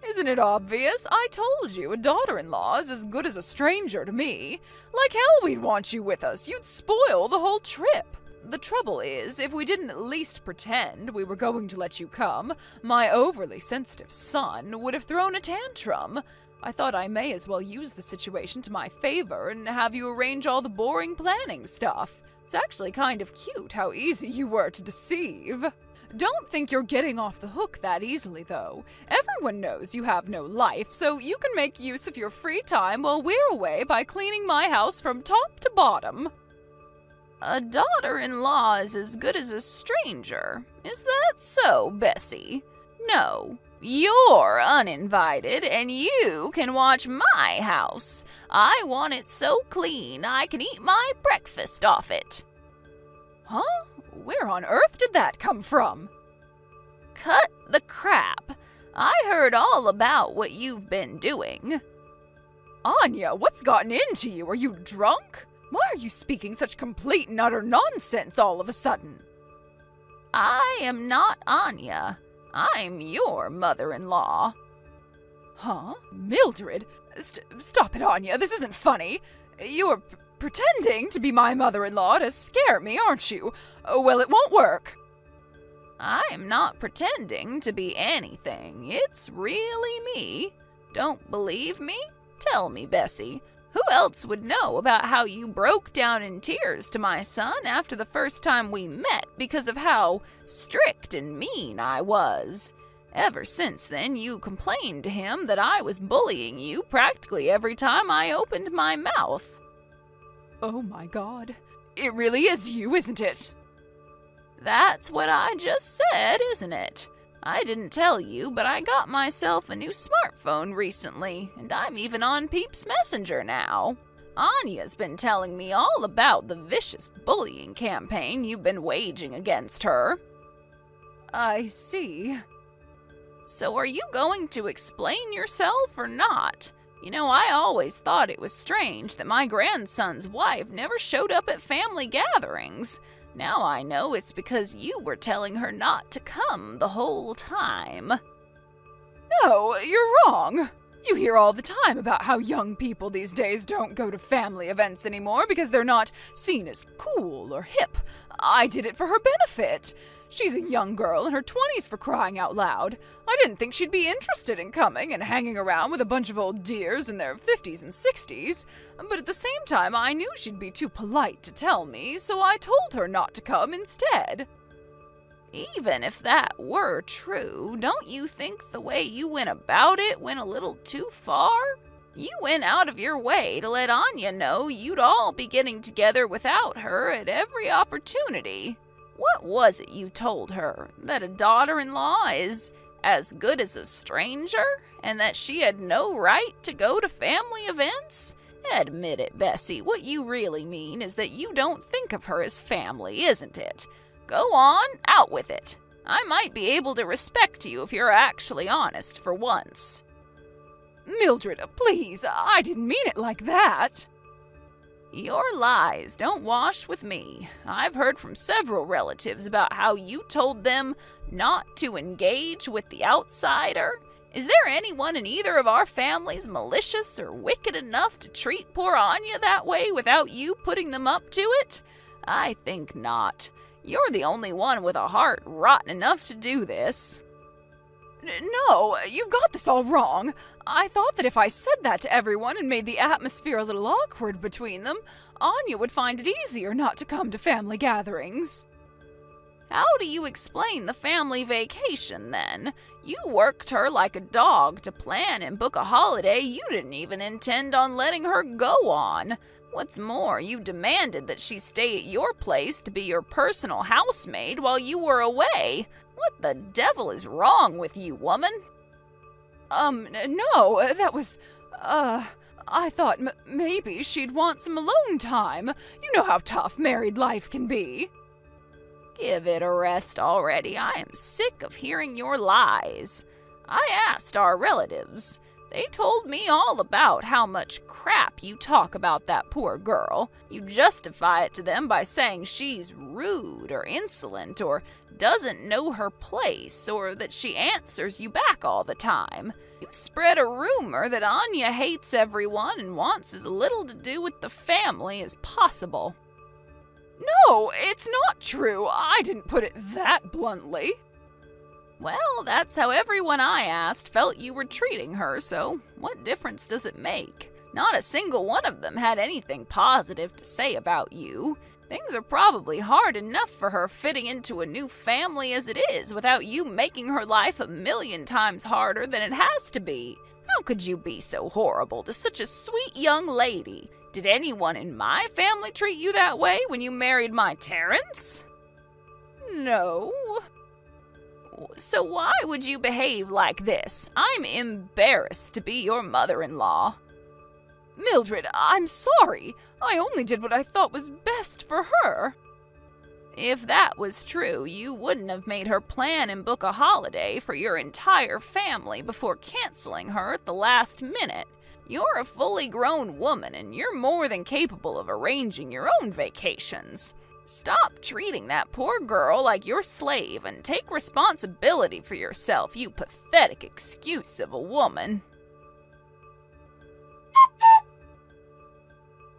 [SPEAKER 1] Isn't it obvious? I told you, a daughter-in-law is as good as a stranger to me. Like hell we'd want you with us. You'd spoil the whole trip. The trouble is, if we didn't at least pretend we were going to let you come, my overly sensitive son would have thrown a tantrum. I thought I may as well use the situation to my favor and have you arrange all the boring planning stuff. It's actually kind of cute how easy you were to deceive. Don't think you're getting off the hook that easily, though. Everyone knows you have no life, so you can make use of your free time while we're away by cleaning my house from top to bottom. A daughter-in-law is as good as a stranger. Is that so, Bessie? No, you're uninvited, and you can watch my house. I want it so clean I can eat my breakfast off it. Huh? Where on earth did that come from? Cut the crap. I heard all about what you've been doing. Anya, what's gotten into you? Are you drunk? Why are you speaking such complete and utter nonsense all of a sudden? I am not Anya. I'm your mother-in-law. Huh? Mildred? Stop it, Anya. This isn't funny. You're pretending to be my mother-in-law to scare me, aren't you? Well, it won't work. I'm not pretending to be anything. It's really me. Don't believe me? Tell me, Bessie. Who else would know about how you broke down in tears to my son after the first time we met because of how strict and mean I was? Ever since then, you complained to him that I was bullying you practically every time I opened my mouth. Oh my God. It really is you, isn't it? That's what I just said, isn't it? I didn't tell you, but I got myself a new smartphone recently, and I'm even on Peep's Messenger now. Anya's been telling me all about the vicious bullying campaign you've been waging against her. I see. So are you going to explain yourself or not? You know, I always thought it was strange that my grandson's wife never showed up at family gatherings. Now I know it's because you were telling her not to come the whole time. No, you're wrong. You hear all the time about how young people these days don't go to family events anymore because they're not seen as cool or hip. I did it for her benefit. She's a young girl in her 20s, for crying out loud. I didn't think she'd be interested in coming and hanging around with a bunch of old dears in their 50s and 60s. But at the same time, I knew she'd be too polite to tell me, so I told her not to come instead. Even if that were true, don't you think the way you went about it went a little too far? You went out of your way to let Anya know you'd all be getting together without her at every opportunity. What was it you told her? That a daughter-in-law is as good as a stranger? And that she had no right to go to family events? Admit it, Bessie. What you really mean is that you don't think of her as family, isn't it? Go on, out with it. I might be able to respect you if you're actually honest for once. Mildred, please, I didn't mean it like that. Your lies don't wash with me. I've heard from several relatives about how you told them not to engage with the outsider. Is there anyone in either of our families malicious or wicked enough to treat poor Anya that way without you putting them up to it? I think not. You're the only one with a heart rotten enough to do this. No, you've got this all wrong. I thought that if I said that to everyone and made the atmosphere a little awkward between them, Anya would find it easier not to come to family gatherings. How do you explain the family vacation, then? You worked her like a dog to plan and book a holiday you didn't even intend on letting her go on. What's more, you demanded that she stay at your place to be your personal housemaid while you were away. What the devil is wrong with you, woman? No, that was, I thought maybe she'd want some alone time. You know how tough married life can be. Give it a rest already. I am sick of hearing your lies. I asked our relatives. They told me all about how much crap you talk about that poor girl. You justify it to them by saying she's rude or insolent or doesn't know her place or that she answers you back all the time. You spread a rumor that Anya hates everyone and wants as little to do with the family as possible. No, it's not true. I didn't put it that bluntly. Well, that's how everyone I asked felt you were treating her, so what difference does it make? Not a single one of them had anything positive to say about you. Things are probably hard enough for her fitting into a new family as it is without you making her life 1,000,000 times harder than it has to be. How could you be so horrible to such a sweet young lady? Did anyone in my family treat you that way when you married my Terrence? No. So why would you behave like this? I'm embarrassed to be your mother-in-law. Mildred, I'm sorry. I only did what I thought was best for her. If that was true, you wouldn't have made her plan and book a holiday for your entire family before canceling her at the last minute. You're a fully grown woman, and you're more than capable of arranging your own vacations. Stop treating that poor girl like your slave and take responsibility for yourself, you pathetic excuse of a woman.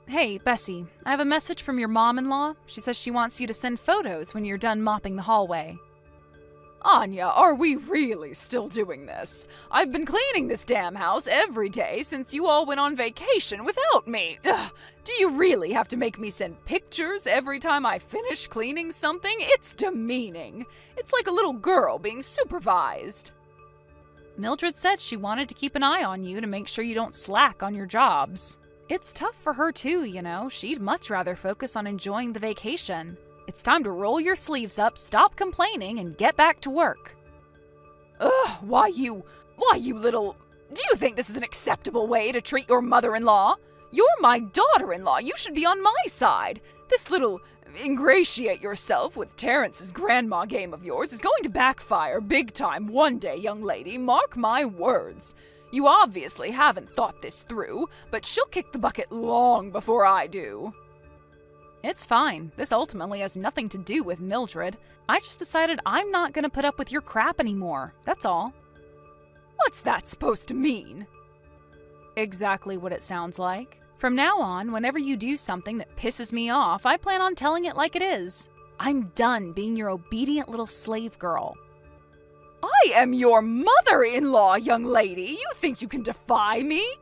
[SPEAKER 2] Hey, Bessie, I have a message from your mom-in-law. She says she wants you to send photos when you're done mopping the hallway.
[SPEAKER 1] Anya, are we really still doing this? I've been cleaning this damn house every day since you all went on vacation without me. Ugh, do you really have to make me send pictures every time I finish cleaning something? It's demeaning. It's like a little girl being supervised.
[SPEAKER 2] Mildred said she wanted to keep an eye on you to make sure you don't slack on your jobs. It's tough for her too, you know. She'd much rather focus on enjoying the vacation. It's time to roll your sleeves up, stop complaining, and get back to work.
[SPEAKER 1] Ugh, why you little... Do you think this is an acceptable way to treat your mother-in-law? You're my daughter-in-law. You should be on my side. This little ingratiate yourself with Terrence's grandma game of yours is going to backfire big time one day, young lady. Mark my words. You obviously haven't thought this through, but she'll kick the bucket long before I do.
[SPEAKER 2] It's fine. This ultimately has nothing to do with Mildred. I just decided I'm not gonna put up with your crap anymore. That's all.
[SPEAKER 1] What's that supposed to mean?
[SPEAKER 2] Exactly what it sounds like. From now on, whenever you do something that pisses me off, I plan on telling it like it is. I'm done being your obedient little slave girl.
[SPEAKER 1] I am your mother-in-law, young lady. You think you can defy me?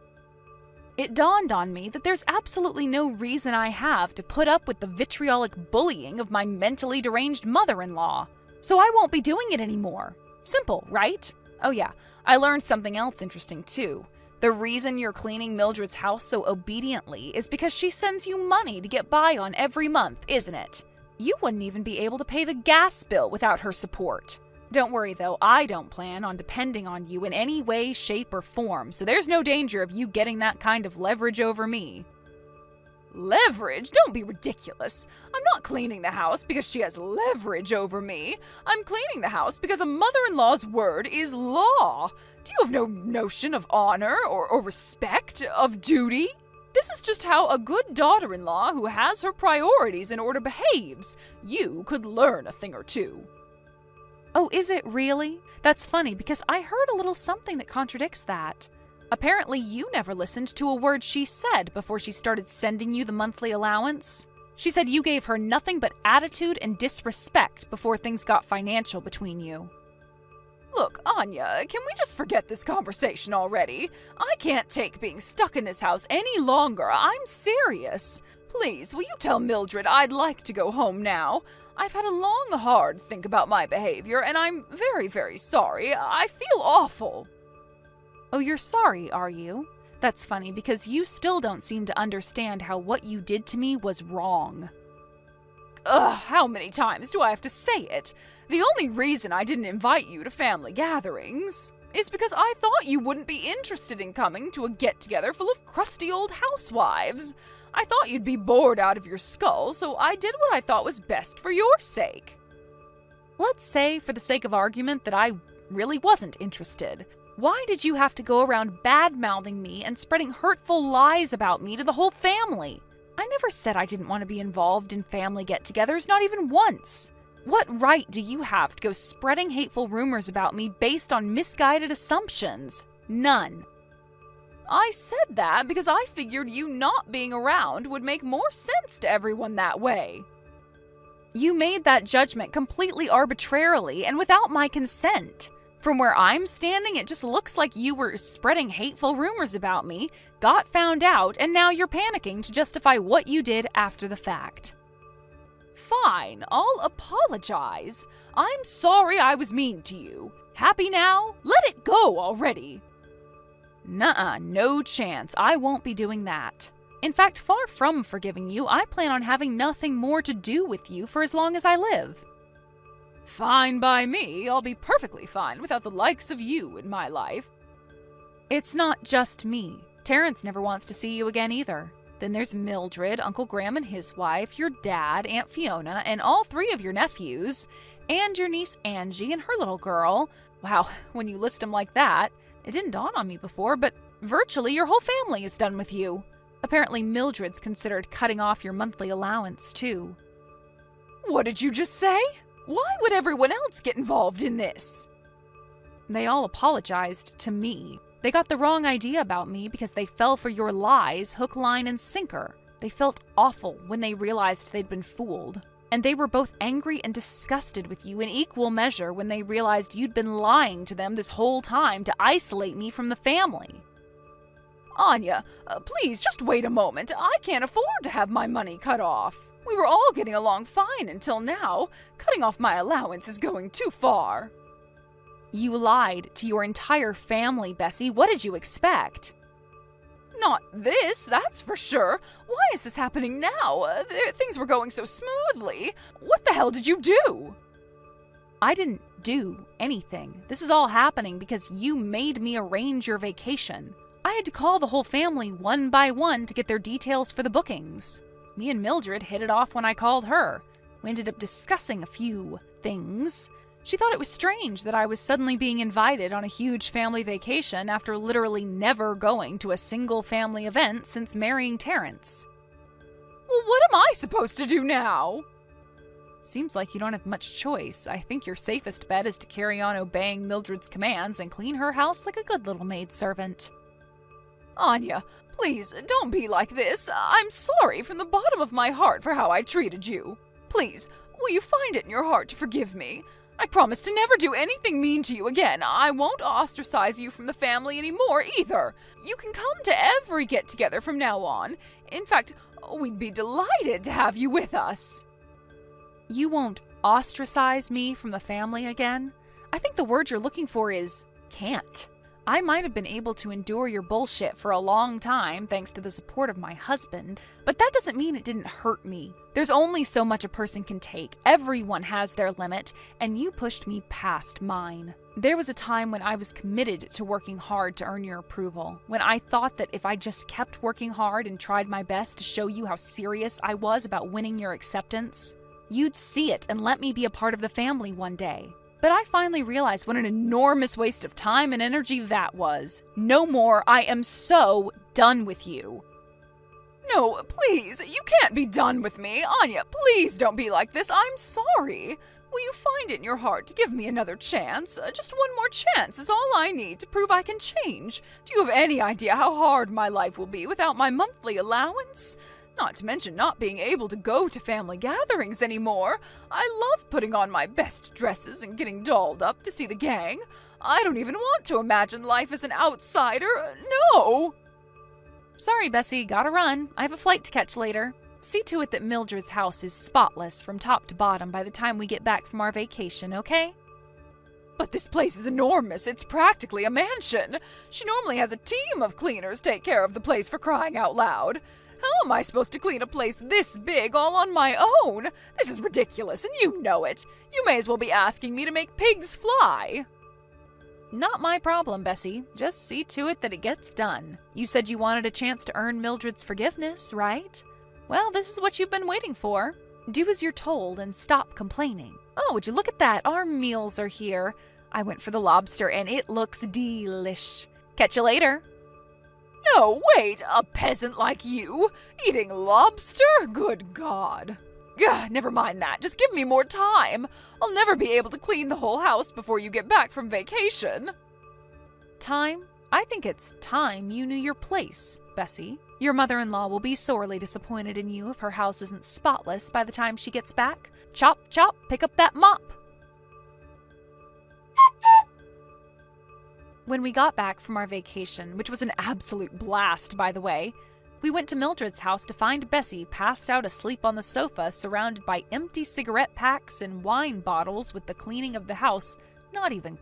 [SPEAKER 2] It dawned on me that there's absolutely no reason I have to put up with the vitriolic bullying of my mentally deranged mother-in-law. So I won't be doing it anymore. Simple, right? Oh yeah, I learned something else interesting too. The reason you're cleaning Mildred's house so obediently is because she sends you money to get by on every month, isn't it? You wouldn't even be able to pay the gas bill without her support. Don't worry though, I don't plan on depending on you in any way, shape, or form, so there's no danger of you getting that kind of leverage over me.
[SPEAKER 1] Leverage? Don't be ridiculous. I'm not cleaning the house because she has leverage over me. I'm cleaning the house because a mother-in-law's word is law. Do you have no notion of honor or respect, of duty? This is just how a good daughter-in-law who has her priorities in order behaves. You could learn a thing or two.
[SPEAKER 2] Oh, is it really? That's funny because I heard a little something that contradicts that. Apparently you never listened to a word she said before she started sending you the monthly allowance. She said you gave her nothing but attitude and disrespect before things got financial between you.
[SPEAKER 1] Look, Anya, can we just forget this conversation already? I can't take being stuck in this house any longer. I'm serious. Please, will you tell Mildred I'd like to go home now? I've had a long, hard think about my behavior, and I'm very, very sorry. I feel awful.
[SPEAKER 2] Oh, you're sorry, are you? That's funny because you still don't seem to understand how what you did to me was wrong.
[SPEAKER 1] Ugh, how many times do I have to say it? The only reason I didn't invite you to family gatherings is because I thought you wouldn't be interested in coming to a get-together full of crusty old housewives. I thought you'd be bored out of your skull, so I did what I thought was best for your sake.
[SPEAKER 2] Let's say, for the sake of argument, that I really wasn't interested. Why did you have to go around bad-mouthing me and spreading hurtful lies about me to the whole family? I never said I didn't want to be involved in family get-togethers, not even once. What right do you have to go spreading hateful rumors about me based on misguided assumptions? None.
[SPEAKER 1] I said that because I figured you not being around would make more sense to everyone that way.
[SPEAKER 2] You made that judgment completely arbitrarily and without my consent. From where I'm standing, it just looks like you were spreading hateful rumors about me, got found out, and now you're panicking to justify what you did after the fact.
[SPEAKER 1] Fine, I'll apologize. I'm sorry I was mean to you. Happy now? Let it go already.
[SPEAKER 2] Nuh-uh, no chance. I won't be doing that. In fact, far from forgiving you, I plan on having nothing more to do with you for as long as I live.
[SPEAKER 1] Fine by me. I'll be perfectly fine without the likes of you in my life.
[SPEAKER 2] It's not just me. Terrence never wants to see you again either. Then there's Mildred, Uncle Graham and his wife, your dad, Aunt Fiona, and all three of your nephews, and your niece Angie and her little girl. Wow, when you list them like that, it didn't dawn on me before, but virtually your whole family is done with you. Apparently Mildred's considered cutting off your monthly allowance, too.
[SPEAKER 1] What did you just say? Why would everyone else get involved in this?
[SPEAKER 2] They all apologized to me. They got the wrong idea about me because they fell for your lies, hook, line, and sinker. They felt awful when they realized they'd been fooled. And they were both angry and disgusted with you in equal measure when they realized you'd been lying to them this whole time to isolate me from the family.
[SPEAKER 1] Anya, please just wait a moment. I can't afford to have my money cut off. We were all getting along fine until now. Cutting off my allowance is going too far.
[SPEAKER 2] You lied to your entire family, Bessie. What did you expect?
[SPEAKER 1] Not this, that's for sure. Why is this happening now? Things were going so smoothly. What the hell did you do?
[SPEAKER 2] I didn't do anything. This is all happening because you made me arrange your vacation. I had to call the whole family one by one to get their details for the bookings. Me and Mildred hit it off when I called her. We ended up discussing a few things. She thought it was strange that I was suddenly being invited on a huge family vacation after literally never going to a single family event since marrying Terrence.
[SPEAKER 1] Well, what am I supposed to do now?
[SPEAKER 2] Seems like you don't have much choice. I think your safest bet is to carry on obeying Mildred's commands and clean her house like a good little maidservant.
[SPEAKER 1] Anya, please, don't be like this. I'm sorry from the bottom of my heart for how I treated you. Please, will you find it in your heart to forgive me? I promise to never do anything mean to you again. I won't ostracize you from the family anymore either. You can come to every get-together from now on. In fact, we'd be delighted to have you with us.
[SPEAKER 2] You won't ostracize me from the family again? I think the word you're looking for is can't. I might have been able to endure your bullshit for a long time thanks to the support of my husband, but that doesn't mean it didn't hurt me. There's only so much a person can take. Everyone has their limit, and you pushed me past mine. There was a time when I was committed to working hard to earn your approval, when I thought that if I just kept working hard and tried my best to show you how serious I was about winning your acceptance, you'd see it and let me be a part of the family one day. But I finally realized what an enormous waste of time and energy that was. No more. I am so done with you.
[SPEAKER 1] No, please, you can't be done with me. Anya, please don't be like this. I'm sorry. Will you find it in your heart to give me another chance? Just one more chance is all I need to prove I can change. Do you have any idea how hard my life will be without my monthly allowance? Not to mention not being able to go to family gatherings anymore. I love putting on my best dresses and getting dolled up to see the gang. I don't even want to imagine life as an outsider. No!
[SPEAKER 2] Sorry, Bessie, gotta run. I have a flight to catch later. See to it that Mildred's house is spotless from top to bottom by the time we get back from our vacation, okay?
[SPEAKER 1] But this place is enormous. It's practically a mansion. She normally has a team of cleaners take care of the place, for crying out loud. How am I supposed to clean a place this big all on my own? This is ridiculous, and you know it. You may as well be asking me to make pigs fly.
[SPEAKER 2] Not my problem, Bessie. Just see to it that it gets done. You said you wanted a chance to earn Mildred's forgiveness, right? Well, this is what you've been waiting for. Do as you're told and stop complaining. Oh, would you look at that? Our meals are here. I went for the lobster and it looks delish. Catch you later.
[SPEAKER 1] No, wait, a peasant like you? Eating lobster? Good God. Ugh, never mind that. Just give me more time. I'll never be able to clean the whole house before you get back from vacation.
[SPEAKER 2] Time? I think it's time you knew your place, Bessie. Your mother-in-law will be sorely disappointed in you if her house isn't spotless by the time she gets back. Chop, chop, pick up that mop. When we got back from our vacation, which was an absolute blast, by the way, we went to Mildred's house to find Bessie passed out asleep on the sofa, surrounded by empty cigarette packs and wine bottles, with the cleaning of the house not even